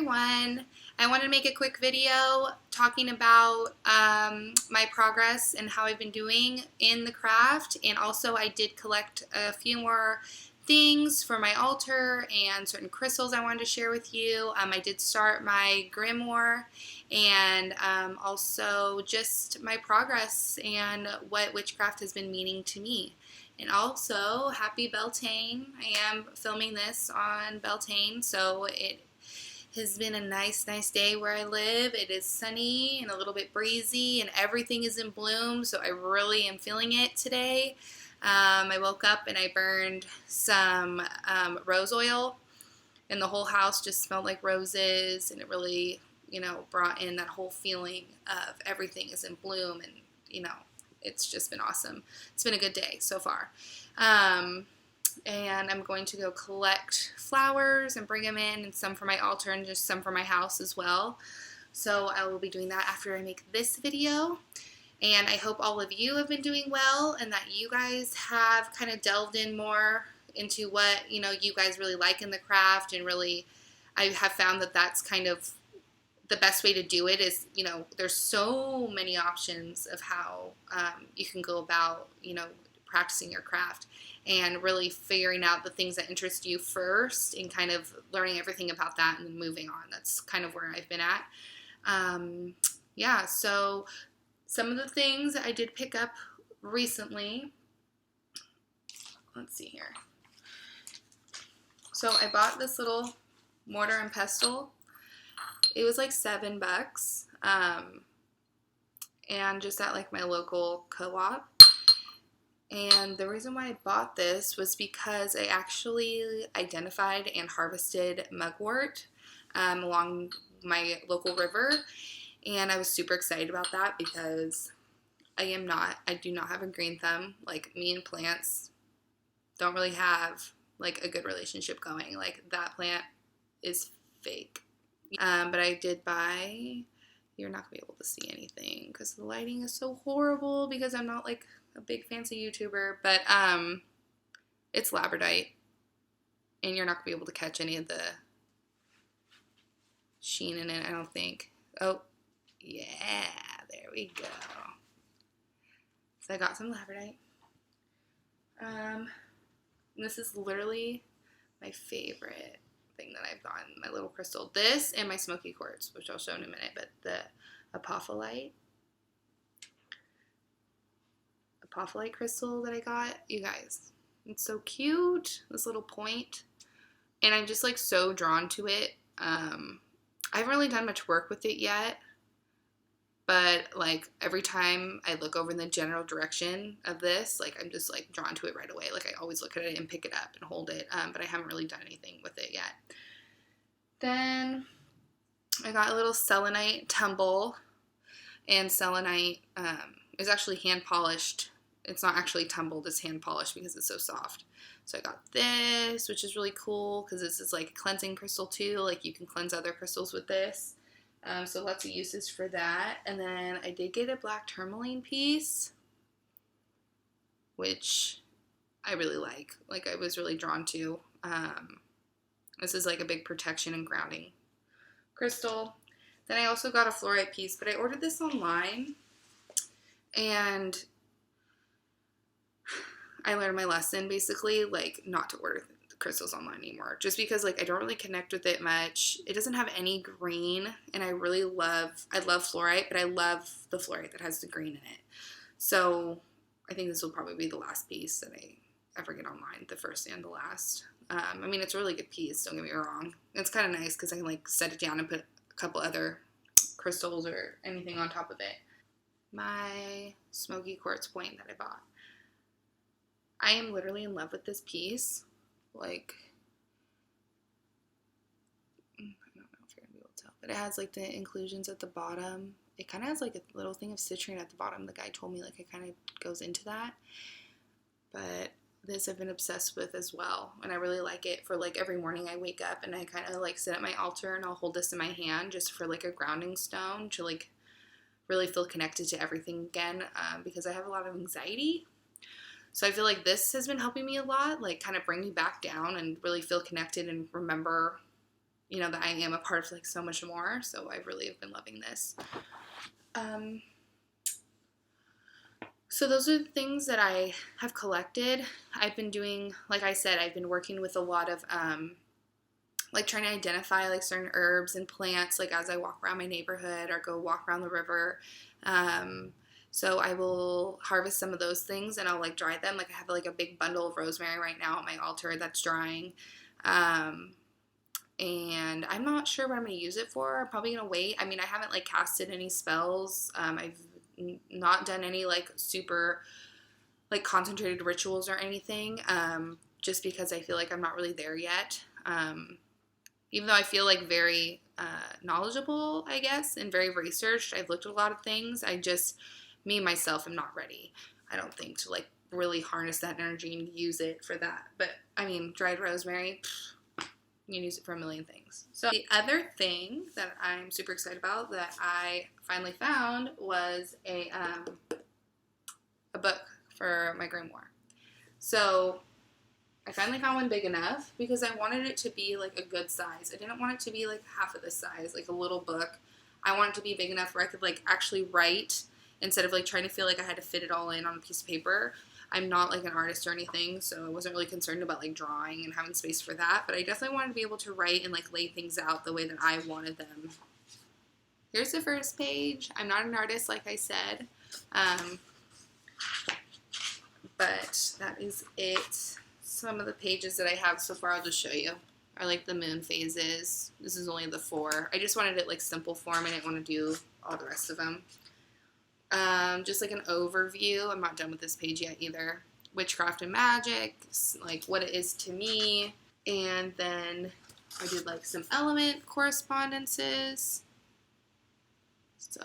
everyone. I wanted to make a quick video talking about my progress and how I've been doing in the craft, and also I did collect a few more things for my altar and certain crystals I wanted to share with you. I did start my grimoire, and also just my progress and what witchcraft has been meaning to me. And also, happy Beltane. I am filming this on Beltane, so it has been a nice day where I live. It is sunny and a little bit breezy, and everything is in bloom, so I really am feeling it today. I woke up and I burned some rose oil, and the whole house just smelled like roses, and it really, brought in that whole feeling of everything is in bloom, and, it's just been awesome. It's been a good day so far. And I'm going to go collect flowers and bring them in, and some for my altar and just some for my house as well. So I will be doing that after I make this video. And I hope all of you have been doing well, and that you guys have kind of delved in more into what, you guys really like in the craft. And really, I have found that that's kind of the best way to do it is, there's so many options of how you can go about, practicing your craft and really figuring out the things that interest you first and kind of learning everything about that and then moving on. That's kind of where I've been at. Yeah, so some of the things I did pick up recently. Let's see here. So I bought this little mortar and pestle. It was like $7, and just at like my local co-op. And the reason why I bought this was because I actually identified and harvested mugwort along my local river, and I was super excited about that because I do not have a green thumb. Like, me and plants don't really have like a good relationship going. Like, that plant is fake. But I did buy, you're not going to be able to see anything because the lighting is so horrible because I'm not like a big fancy YouTuber, but it's labradite, and you're not going to be able to catch any of the sheen in it, I don't think. Oh, yeah, there we go. So I got some labradite. This is literally my favorite thing that I've gotten, my little crystal. This and my smoky quartz, which I'll show in a minute, but the apophyllite crystal that I got, you guys, it's so cute, this little point, and I'm just like so drawn to it. I haven't really done much work with it yet, but like every time I look over in the general direction of this, like I'm just like drawn to it right away. Like, I always look at it and pick it up and hold it, but I haven't really done anything with it yet. Then I got a little selenite tumble, and selenite is actually hand polished. It's not actually tumbled, it's hand polished because it's so soft. So I got this, which is really cool because this is like a cleansing crystal too. Like, you can cleanse other crystals with this. So lots of uses for that. And then I did get a black tourmaline piece, which I really like. Like, I was really drawn to. This is like a big protection and grounding crystal. Then I also got a fluorite piece, but I ordered this online, and I learned my lesson, basically, like, not to order crystals online anymore, just because like I don't really connect with it much. It doesn't have any green, and I love fluorite, but I love the fluorite that has the green in it. So I think this will probably be the last piece that I ever get online, the first and the last. I mean, it's a really good piece, don't get me wrong. It's kind of nice because I can like set it down and put a couple other crystals or anything on top of it. My smoky quartz point that I bought. I am literally in love with this piece. Like, I don't know if you're gonna be able to tell, but it has like the inclusions at the bottom. It kind of has like a little thing of citrine at the bottom. The guy told me like it kind of goes into that. But this I've been obsessed with as well, and I really like it for like every morning I wake up and I kind of like sit at my altar and I'll hold this in my hand just for like a grounding stone to like really feel connected to everything again, because I have a lot of anxiety. So I feel like this has been helping me a lot, like kind of bring me back down and really feel connected and remember, that I am a part of like so much more. So I really have been loving this. So those are the things that I have collected. I've been doing, like I said, I've been working with a lot of like trying to identify like certain herbs and plants like as I walk around my neighborhood or go walk around the river. So I will harvest some of those things and I'll like dry them. Like I have like a big bundle of rosemary right now on my altar that's drying. And I'm not sure what I'm going to use it for. I'm probably going to wait. I mean, I haven't like casted any spells. I've not done any like super like concentrated rituals or anything. Just because I feel like I'm not really there yet. Even though I feel like very knowledgeable, I guess, and very researched. I've looked at a lot of things. Me myself, am not ready, I don't think, to like really harness that energy and use it for that. But I mean, dried rosemary, you can use it for a million things. So the other thing that I'm super excited about that I finally found was a book for my grimoire. So I finally found one big enough because I wanted it to be like a good size. I didn't want it to be like half of the size, like a little book. I wanted it to be big enough where I could like actually write instead of like trying to feel like I had to fit it all in on a piece of paper. I'm not like an artist or anything, so I wasn't really concerned about like drawing and having space for that, but I definitely wanted to be able to write and like lay things out the way that I wanted them. Here's the first page. I'm not an artist, like I said, but that is it. Some of the pages that I have so far, I'll just show you, are like the moon phases. This is only the 4. I just wanted it like simple form. I didn't want to do all the rest of them. Just like an overview. I'm not done with this page yet either. Witchcraft and magic, like what it is to me. And then I did like some element correspondences. So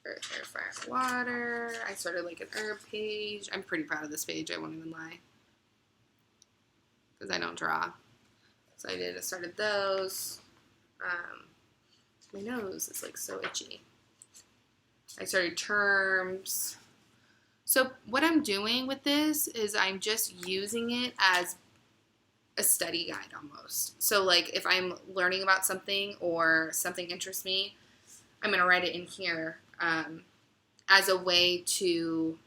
earth, air, fire, water. I started like an herb page. I'm pretty proud of this page, I won't even lie, because I don't draw. So I started those. My nose is like so itchy. I started terms. So what I'm doing with this is I'm just using it as a study guide almost. So like if I'm learning about something or something interests me, I'm going to write it in here as a way to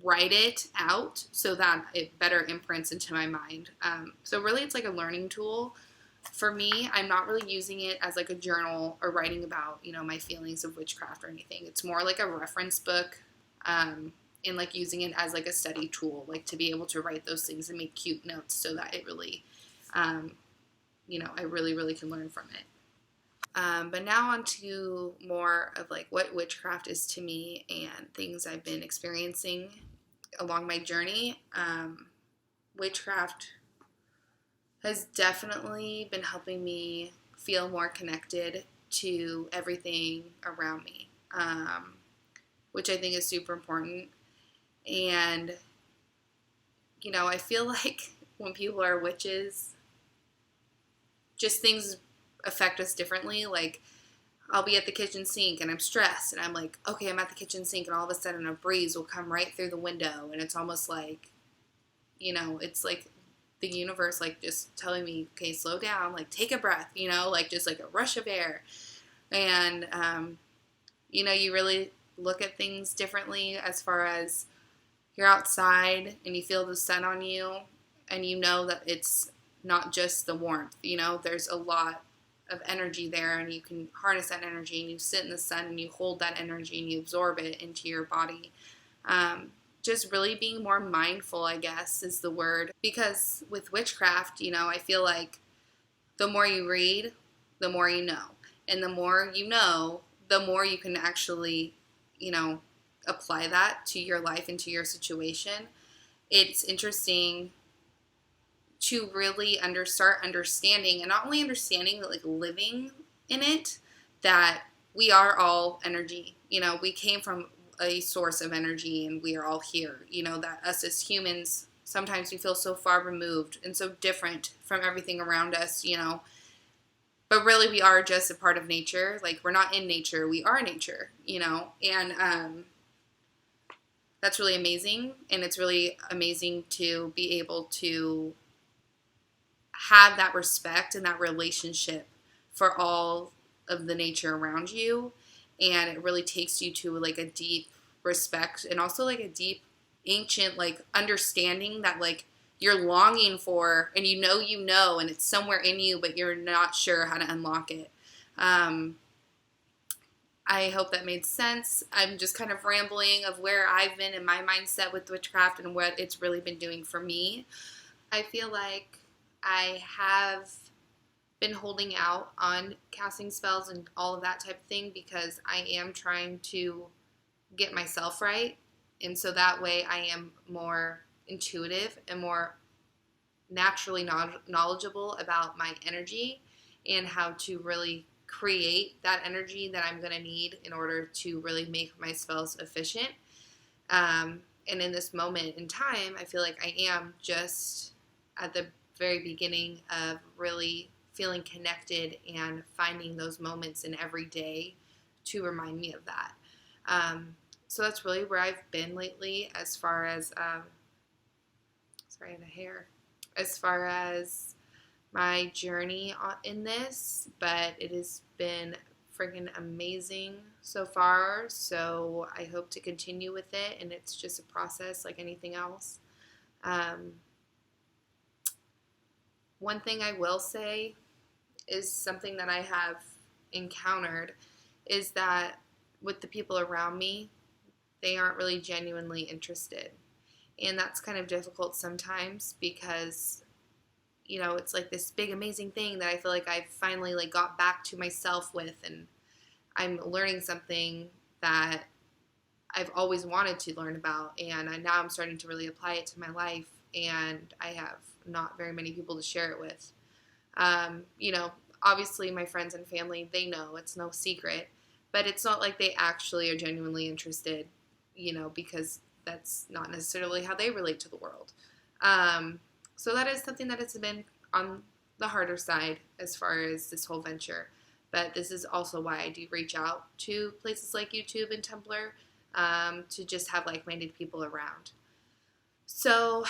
write it out so that it better imprints into my mind. So really it's like a learning tool. For me, I'm not really using it as like a journal or writing about, my feelings of witchcraft or anything. It's more like a reference book, and like using it as like a study tool, like to be able to write those things and make cute notes so that it really, I really, really can learn from it. But now on to more of like what witchcraft is to me and things I've been experiencing along my journey. Witchcraft has definitely been helping me feel more connected to everything around me, which I think is super important. And, I feel like when people are witches, just things affect us differently. Like, I'll be at the kitchen sink and I'm stressed and I'm like, okay, I'm at the kitchen sink, and all of a sudden a breeze will come right through the window, and it's almost like, it's like the universe like just telling me, okay, slow down, like take a breath, like just like a rush of air. And you really look at things differently as far as you're outside and you feel the sun on you, and that it's not just the warmth, there's a lot of energy there, and you can harness that energy, and you sit in the sun and you hold that energy and you absorb it into your body. Just really being more mindful, I guess, is the word. Because with witchcraft, I feel like the more you read, the more you know. And the more you know, the more you can actually, apply that to your life and to your situation. It's interesting to really start understanding, and not only understanding, but like living in it, that we are all energy. We came from a source of energy, and we are all here. That us as humans, sometimes we feel so far removed and so different from everything around us, but really we are just a part of nature. Like, we're not in nature, we are nature, and that's really amazing. And it's really amazing to be able to have that respect and that relationship for all of the nature around you. And it really takes you to like a deep respect and also like a deep ancient like understanding that like you're longing for, and you know, and it's somewhere in you, but you're not sure how to unlock it. um, I hope that made sense. I'm just kind of rambling of where I've been in my mindset with witchcraft and what it's really been doing for me. I feel like I have been holding out on casting spells and all of that type of thing because I am trying to get myself right. And so that way I am more intuitive and more naturally knowledgeable about my energy and how to really create that energy that I'm going to need in order to really make my spells efficient. And in this moment in time, I feel like I am just at the very beginning of really feeling connected and finding those moments in every day to remind me of that. So that's really where I've been lately as far as, sorry, I had a hair, as far as my journey in this, but it has been freaking amazing so far. So I hope to continue with it, and it's just a process like anything else. One thing I will say is something that I have encountered is that with the people around me, they aren't really genuinely interested. And that's kind of difficult sometimes because, you know, it's like this big amazing thing that I feel like I've finally like got back to myself with, and I'm learning something that I've always wanted to learn about, and now I'm starting to really apply it to my life, and I have not very many people to share it with. You know, obviously my friends and family, they know, it's no secret, but it's not like they actually are genuinely interested, you know, because that's not necessarily how they relate to the world. So that is something that has been on the harder side as far as this whole venture. But this is also why I do reach out to places like YouTube and Tumblr, to just have like-minded people around. So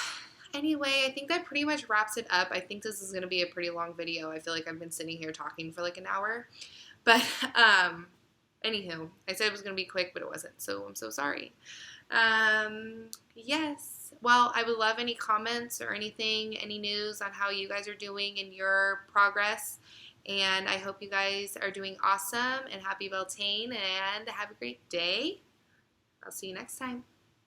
anyway, I think that pretty much wraps it up. I think this is going to be a pretty long video. I feel like I've been sitting here talking for like an hour. But anywho, I said it was going to be quick, but it wasn't. So I'm so sorry. Yes. Well, I would love any comments or anything, any news on how you guys are doing in your progress. And I hope you guys are doing awesome, and happy Beltane, and have a great day. I'll see you next time.